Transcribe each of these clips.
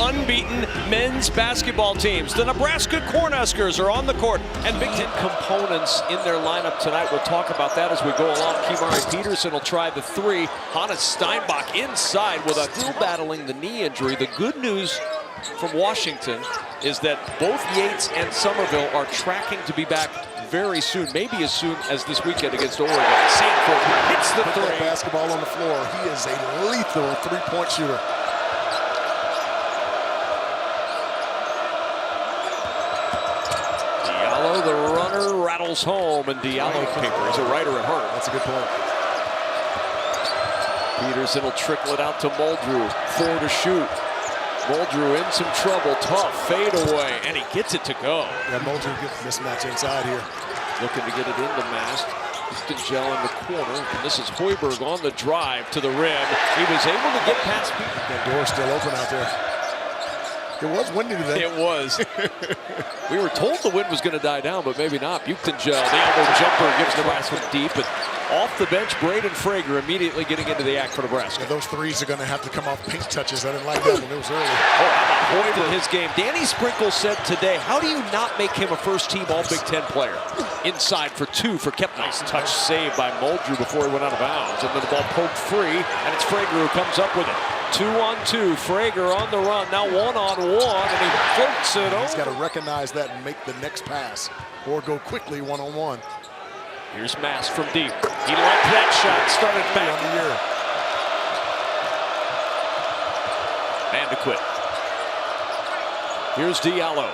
unbeaten men's basketball teams. The Nebraska Cornhuskers are on the court, and Big Ten components in their lineup tonight. We'll talk about that as we go along. Kimari Peterson will try the three. Hannes Steinbach inside with still battling the knee injury. The good news from Washington is that both Yates and Somerville are tracking to be back very soon, maybe as soon as this weekend against Oregon. Sanford hits the three. That basketball on the floor. He is a lethal three-point shooter. Diallo, the runner, rattles home, and Diallo paper. He's a writer at heart. That's a good point. Peterson will trickle it out to Muldrew. 4 to shoot. Muldrew in some trouble. Tough fade away, and he gets it to go. Yeah, Muldrew gets mismatch inside here. Looking to get it into Mast. Gel in the corner, and this is Hoiberg on the drive to the rim. He was able to get past people. That door's still open out there. It was windy today. It was. We were told the wind was going to die down, but maybe not. Gel, the elbow jumper gives Nebraska deep, and off the bench, Braden Frager immediately getting into the act for Nebraska. Yeah, those threes are going to have to come off pink touches. I didn't like that when it was early. Oh, how about Hoiberg, his game. Danny Sprinkle said today, how do you not make him a first-team All-Big Ten player? Inside for 2 for Kepner. Nice touch save by Muldrew before he went out of bounds. And then the ball poked free, and it's Frager who comes up with it. 2-on-2, Frager on the run, now 1-on-1, and he floats it over. He's got to recognize that and make the next pass, or go quickly 1-on-1. Here's Mast from deep. He liked that shot, started back. On the year. And to quit. Here's Diallo,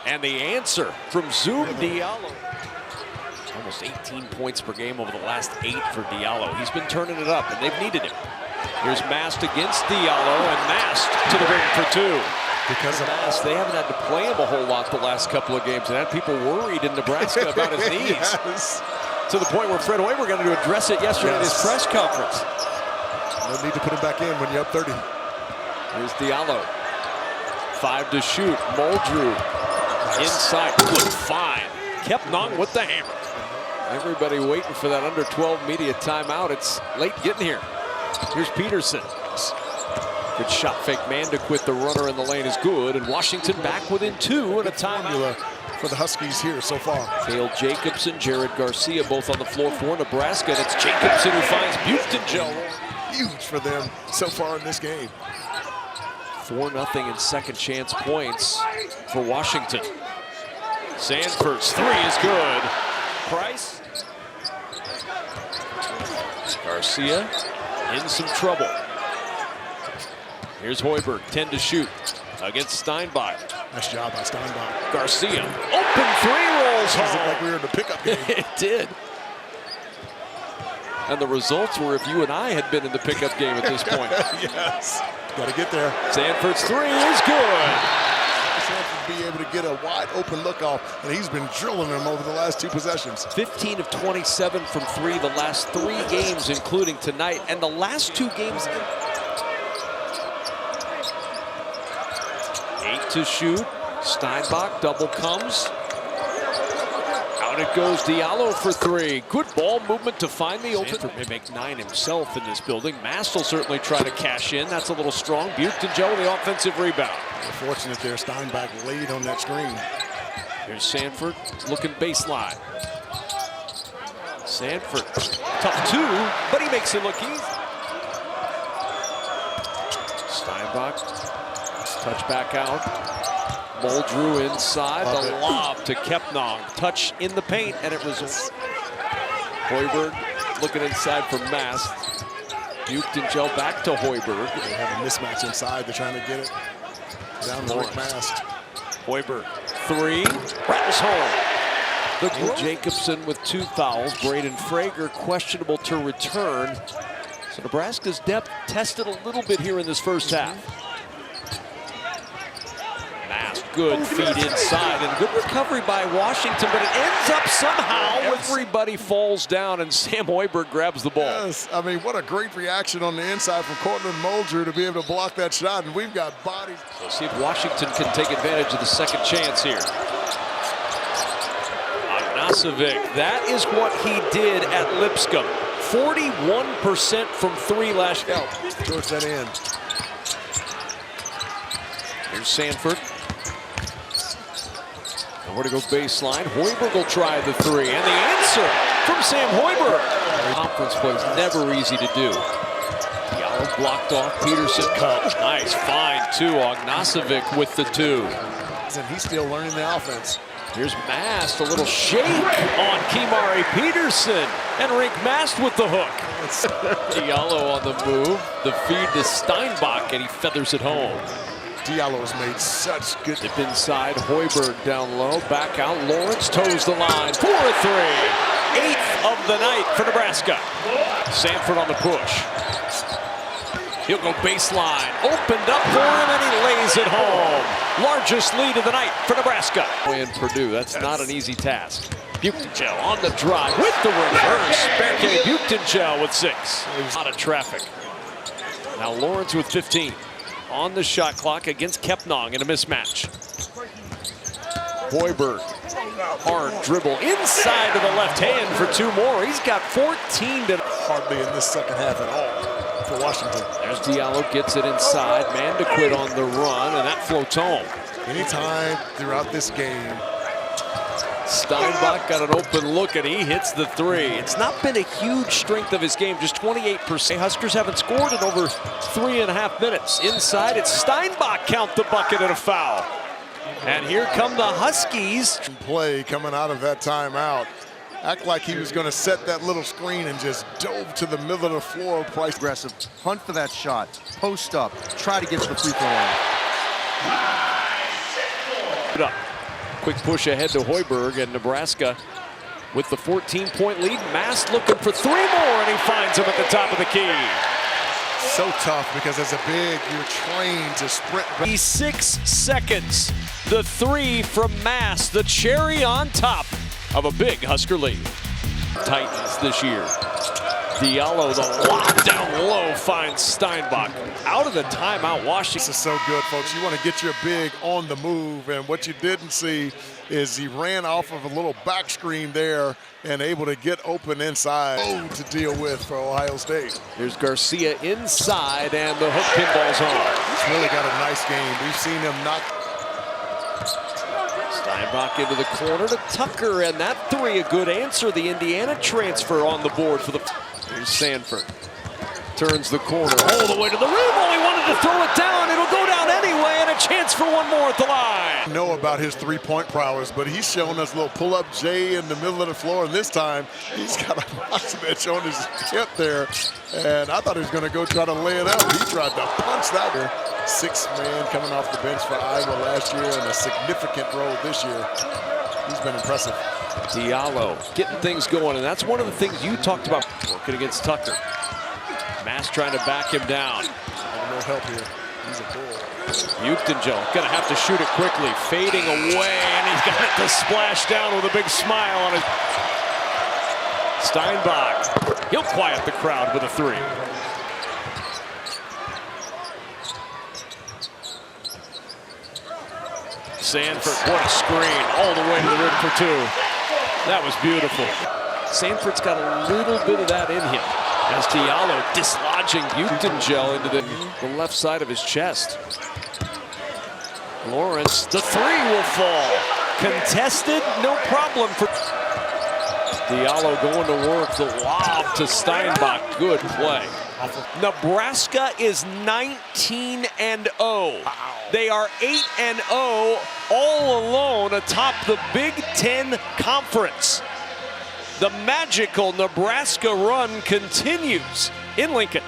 and the answer from Zoom Diallo. Almost 18 points per game over the last 8 for Diallo. He's been turning it up, and they've needed him. Here's Mast against Diallo, and Mast to the rim for 2. Because of Mast, they haven't had to play him a whole lot the last couple of games, and had people worried in Nebraska about his knees. Yes. To the point where Fred Hoiberg got to address it yesterday at his press conference. No need to put him back in when you're up 30. Here's Diallo. 5 to shoot. Muldrew inside. Good find. Kepner with the hammer. Everybody waiting for that under 12 media timeout. It's late getting here. Here's Peterson. Good shot fake. Man to quit. The runner in the lane is good. And Washington back within 2 and a timeout. For the Huskies here so far. Cale Jacobson, Jared Garcia both on the floor for Nebraska. And it's Jacobson who finds Buchtenjel. Huge for them so far in this game. 4-0 in second chance points for Washington. Sanford's 3 is good. Price. Garcia in some trouble. Here's Hoiberg, 10 to shoot against Steinbach. Nice job by Steinbach. Garcia, open 3 rolls home. Looked like we were in the pickup game. It did. And the results were if you and I had been in the pickup game at this point. Yes, got to get there. Sanford's 3 is good. Sanford be able to get a wide open look off, and he's been drilling them over the last 2 possessions. 15 of 27 from 3 the last 3 games, including tonight, and the last 2 games. 8 to shoot. Steinbach double comes. Out it goes. Diallo for 3. Good ball movement to find the open. Sanford may make 9 himself in this building. Mast will certainly try to cash in. That's a little strong. Buchtenjel with the offensive rebound. We're fortunate there. Steinbach laid on that screen. Here's Sanford looking baseline. Sanford, tough 2, but he makes it look easy. Steinbach, touch back out. Muldrew inside, the lob to Kepner. Touch in the paint, and it results. Hoiberg looking inside for Mast. Buchtenjel back to Hoiberg. They have a mismatch inside. They're trying to get it down to Rick Mast. Hoiberg, 3, rattles home. The Jacobson with 2 fouls. Braden Frager questionable to return. So Nebraska's depth tested a little bit here in this first half. Mast, good feed inside, and good recovery by Washington, but it ends up somehow. Everybody falls down, and Sam Hoiberg grabs the ball. Yes, I mean, what a great reaction on the inside from Cortland Muldrew to be able to block that shot, and we've got bodies. So see if Washington can take advantage of the second chance here. Nasovic, that is what he did at Lipscomb. 41% from 3 last year. Towards that end. Here's Sanford. Nowhere to go baseline. Hoiberg will try the three. And the answer from Sam Hoiberg. Conference play is never easy to do. Diallo blocked off. Peterson cut. Nice find, too. Ognasovic with the two. And he's still learning the offense. Here's Mast, a little shake on Kimari Peterson. And Rink Mast with the hook. Diallo on the move. The feed to Steinbach, and he feathers it home. Diallo has made such good. Dip inside, Hoiberg down low, back out. Lawrence toes the line for a three. 8th of the night for Nebraska. Sanford on the push. He'll go baseline. Opened up for him, and he lays it home. Largest lead of the night for Nebraska. And Purdue, that's not an easy task. Buchtenschel on the drive with the reverse. Berke Buchtenschel with 6. A lot of traffic. Now Lawrence with 15. On the shot clock against Kepnong in a mismatch. Hoiberg, hard dribble inside to the left hand for 2 more. He's got 14 to Hardly in this second half at all for Washington. There's Diallo, gets it inside. Mandequit on the run, and that floats home. Anytime throughout this game. Steinbach got an open look, and he hits the three. It's not been a huge strength of his game, just 28%. Huskers haven't scored in over 3.5 minutes. Inside, it's Steinbach, count the bucket and a foul. And here come the Huskies. Play coming out of that timeout. Act like he was going to set that little screen and just dove to the middle of the floor. Price aggressive, hunt for that shot, post up, try to get to the free throw line. Quick push ahead to Hoiberg, and Nebraska with the 14-point lead. Mast looking for 3 more, and he finds him at the top of the key. So tough because as a big, you're trained to sprint. 6 seconds. The 3 from Mast, the cherry on top of a big Husker lead. Titans this year. Diallo, the lob down low, finds Steinbach. Out of the timeout, Washington. This is so good, folks. You want to get your big on the move, and what you didn't see is he ran off of a little back screen there and able to get open inside. To deal with for Ohio State. There's Garcia inside, and the hook pinball's home. He's really got a nice game. We've seen him knock. Steinbach into the corner to Tucker, and that 3 a good answer. The Indiana transfer on the board for the. Here's Sanford. Turns the corner all the way to the rim. Oh, he wanted to throw it down. It'll go down anyway, and a chance for 1 more at the line. Know about his 3-point prowess, but he's showing us a little pull-up J in the middle of the floor, and this time he's got a box bench on his hip there, and I thought he was going to go try to lay it up. He tried to punch that there. 6th man coming off the bench for Iowa last year and a significant role this year. He's been impressive. Diallo getting things going, and that's one of the things you talked about working against Tucker. Mast trying to back him down. No help here. He's a bull. Buchtenschel gonna have to shoot it quickly, fading away, and he's got it to splash down with a big smile on it. Steinbach, he'll quiet the crowd with a 3. Sanford, what a screen, all the way to the rim for 2. That was beautiful. Sanford's got a little bit of that in him. As Diallo dislodging Buchtenschel into the left side of his chest. Lawrence, the 3 will fall. Contested, no problem for Diallo going to work. The lob to Steinbach, good play. Nebraska is 19-0. They are 8-0 all alone atop the Big Ten Conference. The magical Nebraska run continues in Lincoln.